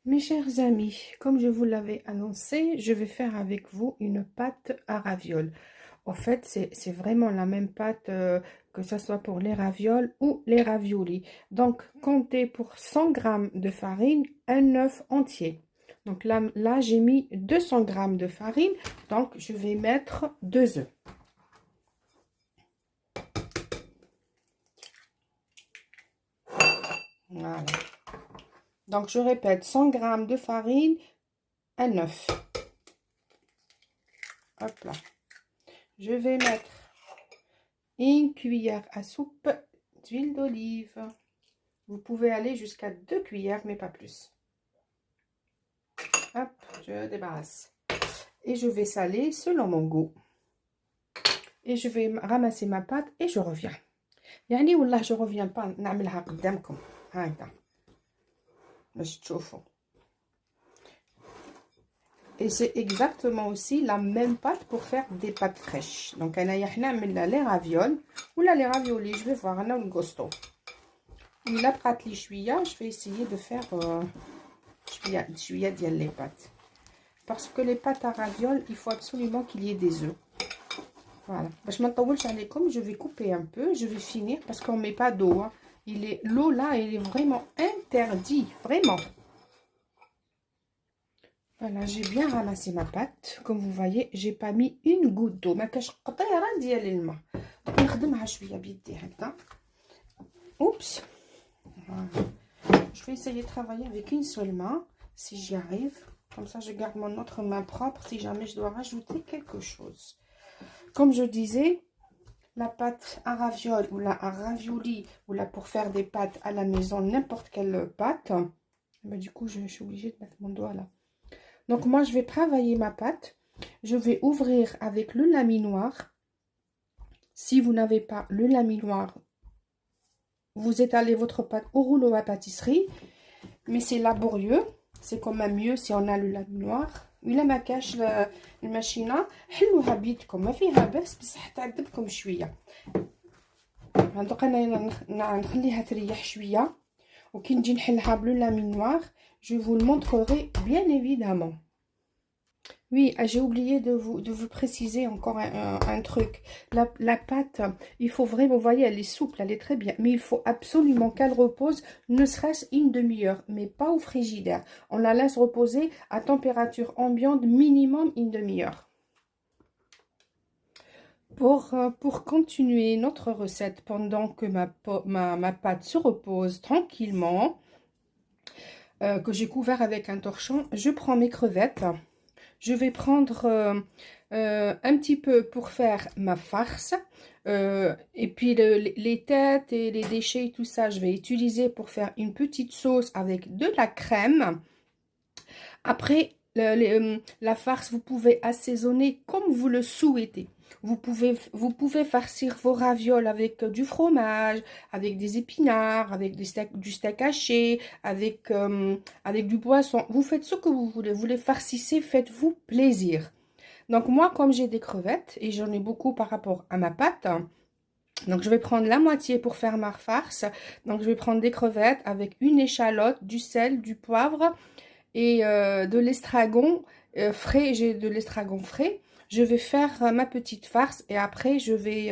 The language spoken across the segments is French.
Mes chers amis, comme je vous l'avais annoncé, je vais faire avec vous une pâte à ravioles. En fait, c'est vraiment la même pâte que ce soit pour les ravioles ou les raviolis. Donc, comptez pour 100 g de farine, un œuf entier. Donc là j'ai mis 200 g de farine, donc je vais mettre 2 œufs. Voilà. Donc, je répète, 100 g de farine, un œuf. Hop là. Je vais mettre une cuillère à soupe d'huile d'olive. Vous pouvez aller jusqu'à 2 cuillères, mais pas plus. Hop, je débarrasse. Et je vais saler selon mon goût. Et je vais ramasser ma pâte et je reviens. يعني والله je reviens pas نعملها قدامكم. هاكا باش تشوفوا. Et c'est exactement aussi la même pâte pour faire des pâtes fraîches. Donc, les ravioles ou les raviolis. Je vais voir, on a le gusto. Il a pris je vais essayer de faire les pâtes. Parce que les pâtes à ravioles, il faut absolument qu'il y ait des œufs. Voilà. Je vais couper un peu, je vais finir parce qu'on ne met pas d'eau. Hein. L'eau là, elle est vraiment interdite, vraiment. Voilà, j'ai bien ramassé ma pâte. Comme vous voyez, j'ai pas mis une goutte d'eau. ما كاش قطيره ديال الماء. نخدمها شويه بيدي هكا. Oups. Je vais essayer de travailler avec une seule main si j'y arrive. Comme ça, je garde mon autre main propre si jamais je dois rajouter quelque chose. Comme je disais, la pâte à ravioles ou la à ravioli ou là pour faire des pâtes à la maison, n'importe quelle pâte. Mais du coup, je suis obligée de mettre mon doigt là. Donc, moi, je vais travailler ma pâte. Je vais ouvrir avec le laminoir. Si vous n'avez pas le laminoir, vous étalez votre pâte au rouleau à pâtisserie. Mais c'est laborieux. C'est quand même mieux si on a le laminoir. ولا ما كاش الماشينه حلوها بيدكم ما فيها بس بصح تعذبكم شويه. دوك انا نخليها تريح شويه وكي نجي نحلها بلو laminoir, je vous le montrerai bien évidemment. Oui, j'ai oublié de vous préciser encore un truc. La pâte, il faut vraiment, vous voyez, elle est souple, elle est très bien. Mais il faut absolument qu'elle repose, ne serait-ce une demi-heure, mais pas au frigidaire. On la laisse reposer à température ambiante, minimum une demi-heure. Pour continuer notre recette, pendant que ma pâte se repose tranquillement, que j'ai couvert avec un torchon, je prends mes crevettes. Je vais prendre un petit peu pour faire ma farce. Et puis les têtes et les déchets, tout ça, je vais utiliser pour faire une petite sauce avec de la crème. Après, la farce, vous pouvez assaisonner comme vous le souhaitez. Vous pouvez farcir vos ravioles avec du fromage, avec des épinards, avec du steak haché, avec du poisson. Vous faites ce que vous voulez. Vous les farcissez, faites-vous plaisir. Donc moi, comme j'ai des crevettes, et j'en ai beaucoup par rapport à ma pâte, donc je vais prendre la moitié pour faire ma farce. Donc je vais prendre des crevettes avec une échalote, du sel, du poivre et de l'estragon frais. J'ai de l'estragon frais. Je vais faire ma petite farce et après je vais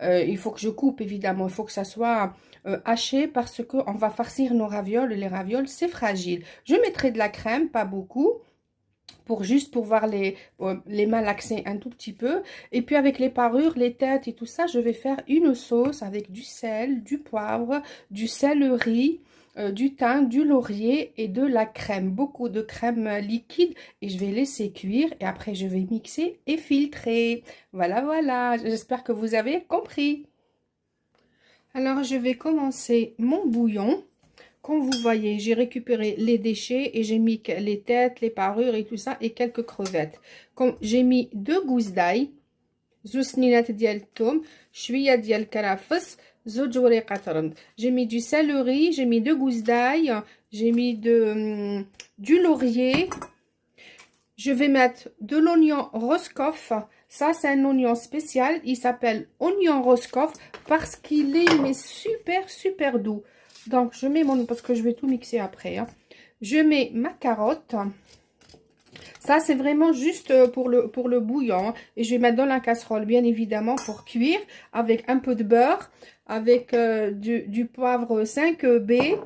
il faut que je coupe évidemment, il faut que ça soit haché parce que on va farcir nos ravioles et les ravioles c'est fragile. Je mettrai de la crème, pas beaucoup, juste pour voir les malaxer un tout petit peu. Et puis avec les parures, les têtes et tout ça, je vais faire une sauce avec du sel, du poivre, du céleri, du thym, du laurier et de la crème, beaucoup de crème liquide, et je vais laisser cuire et après je vais mixer et filtrer. Voilà, j'espère que vous avez compris. Alors je vais commencer mon bouillon. Comme vous voyez, j'ai récupéré les déchets et j'ai mis les têtes, les parures et tout ça et quelques crevettes. Comme j'ai mis 2 gousses d'ail, زوج سنينات ديال الثوم, شويه ديال الكرفس, زوج وريقات رند. J'ai mis du céleri, j'ai mis 2 gousses d'ail, j'ai mis du laurier. Je vais mettre de l'oignon Roscoff. Ça, c'est un oignon spécial. Il s'appelle oignon Roscoff parce qu'il est mais super doux. Donc, je mets parce que je vais tout mixer après. Hein. Je mets ma carotte. Ça, c'est vraiment juste pour le bouillon. Et je vais mettre dans la casserole, bien évidemment, pour cuire. Avec un peu de beurre. Avec du poivre 5B.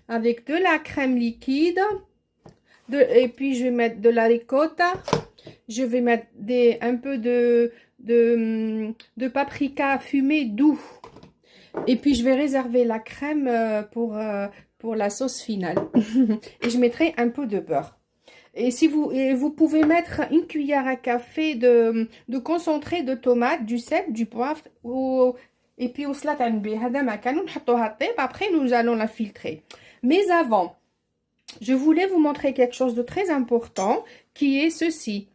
Avec de la crème liquide. Et puis, je vais mettre de la ricotta. Je vais mettre un peu de paprika fumé doux. Et puis, je vais réserver la crème pour la sauce finale. Et je mettrai un peu de beurre. Et vous pouvez mettre une cuillère à café de concentré de tomate, du sel, du poivre. Et puis, après, nous allons la filtrer. Mais avant, je voulais vous montrer quelque chose de très important qui est ceci.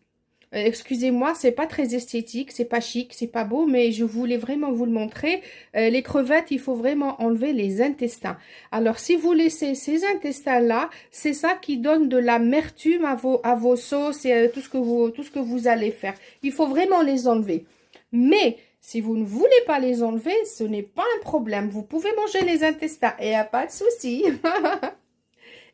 Excusez-moi, c'est pas très esthétique, c'est pas chic, c'est pas beau, mais je voulais vraiment vous le montrer. Les crevettes, il faut vraiment enlever les intestins. Alors, si vous laissez ces intestins-là, c'est ça qui donne de l'amertume à vos sauces et tout ce que vous allez faire. Il faut vraiment les enlever. Mais, si vous ne voulez pas les enlever, ce n'est pas un problème. Vous pouvez manger les intestins et il n'y a pas de souci.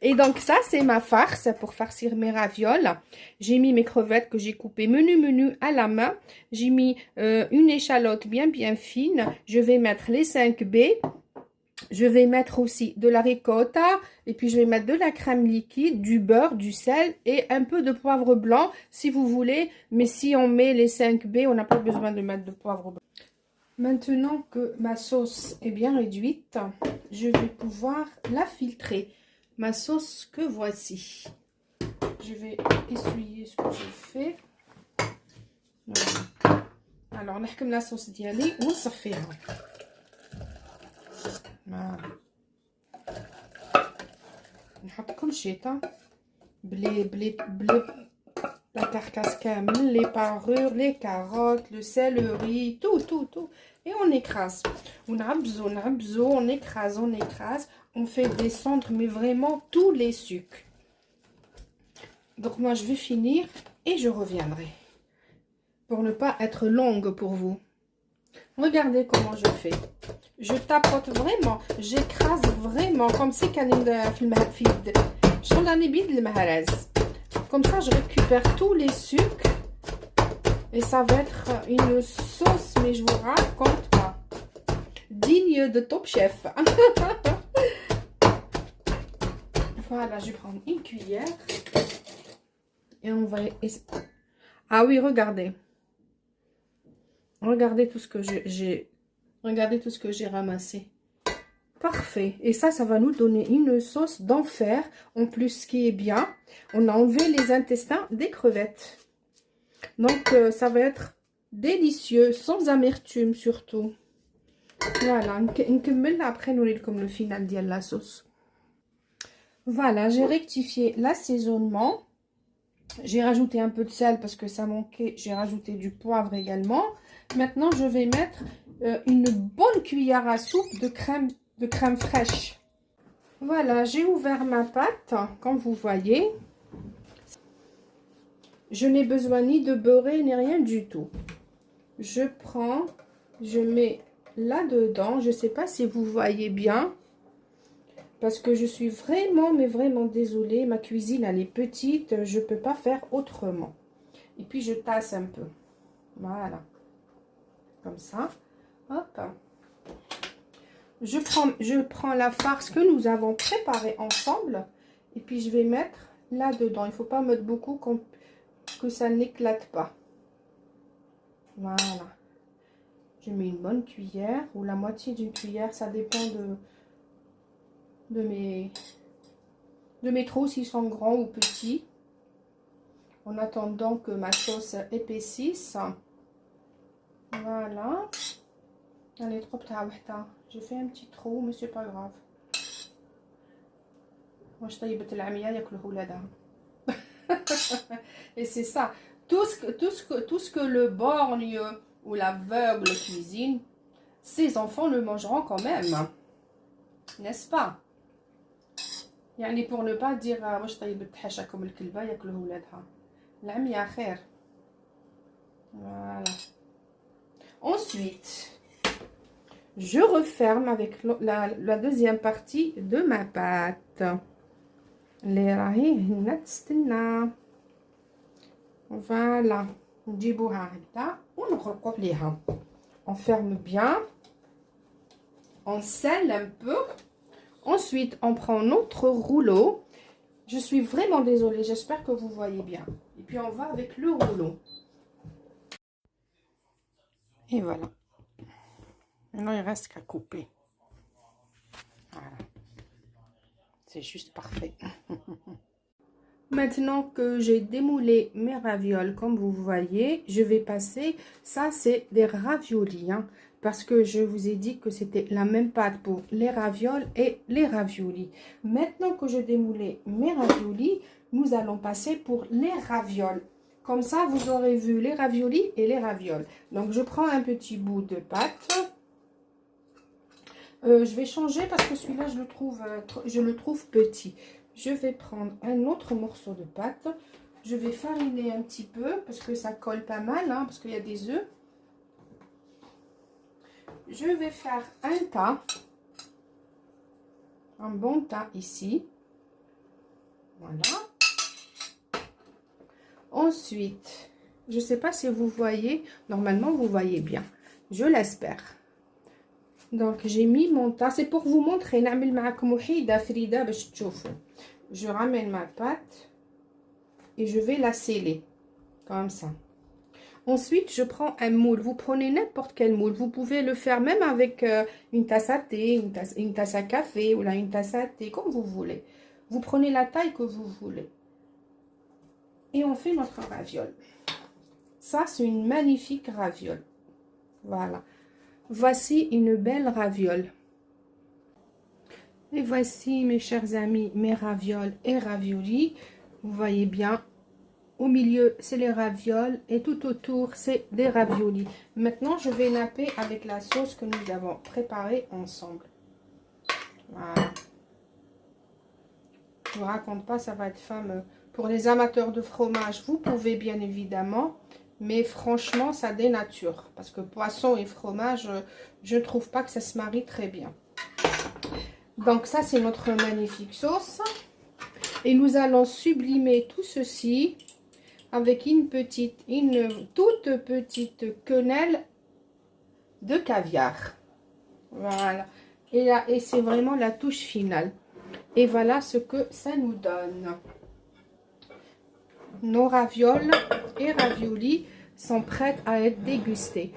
Et donc ça, c'est ma farce pour farcir mes ravioles. J'ai mis mes crevettes que j'ai coupées menu à la main. J'ai mis une échalote bien fine. Je vais mettre les 5B. Je vais mettre aussi de la ricotta. Et puis je vais mettre de la crème liquide, du beurre, du sel et un peu de poivre blanc si vous voulez. Mais si on met les 5B, on n'a pas besoin de mettre de poivre blanc. Maintenant que ma sauce est bien réduite, je vais pouvoir la filtrer. Ma sauce que voici. Je vais essuyer ce que j'ai fait. Voilà. Alors, on a la sauce d'yali ou ça fait. Voilà. نحط كل شيء بلي la carcasse camel, les parures, les carottes, le céleri, tout. Et on écrase. On écrase. On fait descendre, mais vraiment tous les sucres. Donc moi, je vais finir et je reviendrai. Pour ne pas être longue pour vous. Regardez comment je fais. Je tapote vraiment. J'écrase vraiment. Comme si comme ça, je récupère tous les sucres. Et ça va être une sauce, mais je vous raconte pas. Digne de Top Chef. Voilà, je vais prendre une cuillère. Et on va... Ah oui, regardez. Regardez tout ce que j'ai... Regardez tout ce que j'ai ramassé. Parfait. Et ça va nous donner une sauce d'enfer. En plus, ce qui est bien, on a enlevé les intestins des crevettes. Donc, ça va être délicieux, sans amertume surtout. Voilà. Après, nous allons comme le final de la sauce. Voilà, j'ai rectifié l'assaisonnement. J'ai rajouté un peu de sel parce que ça manquait. J'ai rajouté du poivre également. Maintenant, je vais mettre une bonne cuillère à soupe de crème fraîche. Voilà, j'ai ouvert ma pâte, comme vous voyez. Je n'ai besoin ni de beurrer, ni rien du tout. Je mets là-dedans. Je ne sais pas si vous voyez bien. Parce que je suis vraiment, mais vraiment désolée. Ma cuisine, elle est petite. Je ne peux pas faire autrement. Et puis, je tasse un peu. Voilà. Comme ça. Hop. Je prends la farce que nous avons préparée ensemble. Et puis, je vais mettre là-dedans. Il ne faut pas mettre beaucoup que ça n'éclate pas. Voilà. Je mets une bonne cuillère ou la moitié d'une cuillère. Ça dépend de mes trous, s'ils sont grands ou petits. En attendant que ma sauce épaississe. Voilà. Allez, trop tard. J'ai fait un petit trou, mais c'est pas grave. Et c'est ça. Tout ce que le borgne ou l'aveugle cuisine, ses enfants le mangeront quand même. N'est-ce pas? يعني pour ne pas dire واش طيبت حاشاكم الكلبه ياكلوه ولادها. العمية خير. Voilà. Ensuite, je referme avec la deuxième partie de ma pâte. اللي راهي هنا تستنى. فوالا نجيبوها هكذا ونغلقوا عليها. On ferme bien, on scelle un peu. Ensuite, on prend notre rouleau. Je suis vraiment désolée, j'espère que vous voyez bien. Et puis, on va avec le rouleau. Et voilà. Maintenant, il reste qu'à couper. Voilà. C'est juste parfait. Maintenant que j'ai démoulé mes ravioles, comme vous voyez, je vais passer. Ça, c'est des raviolis. Hein, parce que je vous ai dit que c'était la même pâte pour les ravioles et les raviolis. Maintenant que je démoulé mes raviolis, nous allons passer pour les ravioles. Comme ça, vous aurez vu les raviolis et les ravioles. Donc, je prends un petit bout de pâte. Je vais changer parce que celui-là, je le trouve petit. Je vais prendre un autre morceau de pâte. Je vais fariner un petit peu parce que ça colle pas mal, hein, parce qu'il y a des œufs. Je vais faire un tas. Un bon tas ici. Voilà. Ensuite, je ne sais pas si vous voyez. Normalement, vous voyez bien. Je l'espère. Donc, j'ai mis mon tas. C'est pour vous montrer. Je ramène ma pâte et je vais la sceller. Comme ça. Ensuite, je prends un moule. Vous prenez n'importe quel moule. Vous pouvez le faire même avec une tasse à thé, une tasse à café ou là, une tasse à thé, comme vous voulez. Vous prenez la taille que vous voulez. Et on fait notre raviole. Ça, c'est une magnifique raviole. Voilà. Voici une belle raviole. Et voici, mes chers amis, mes ravioles et raviolis. Vous voyez bien, au milieu, c'est les ravioles et tout autour, c'est des raviolis. Maintenant, je vais napper avec la sauce que nous avons préparée ensemble. Voilà. Je ne vous raconte pas, ça va être fameux. Pour les amateurs de fromage, vous pouvez bien évidemment, mais franchement, ça dénature. Parce que poisson et fromage, je ne trouve pas que ça se marie très bien. Donc ça, c'est notre magnifique sauce. Et nous allons sublimer tout ceci avec une toute petite quenelle de caviar. Voilà. Et là, et c'est vraiment la touche finale. Et voilà ce que ça nous donne. Nos ravioles et raviolis sont prêtes à être dégustés.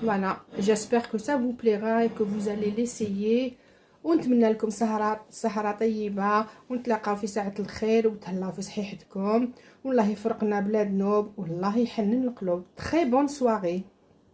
Voilà. J'espère que ça vous plaira et que vous allez l'essayer. ونتمنى لكم سهرة طيبة ونتلاقاو في ساعة الخير وتهلاو في صحيحتكم والله يفرقنا بلاد نوب والله يحنن القلوب. Très bonne soirée.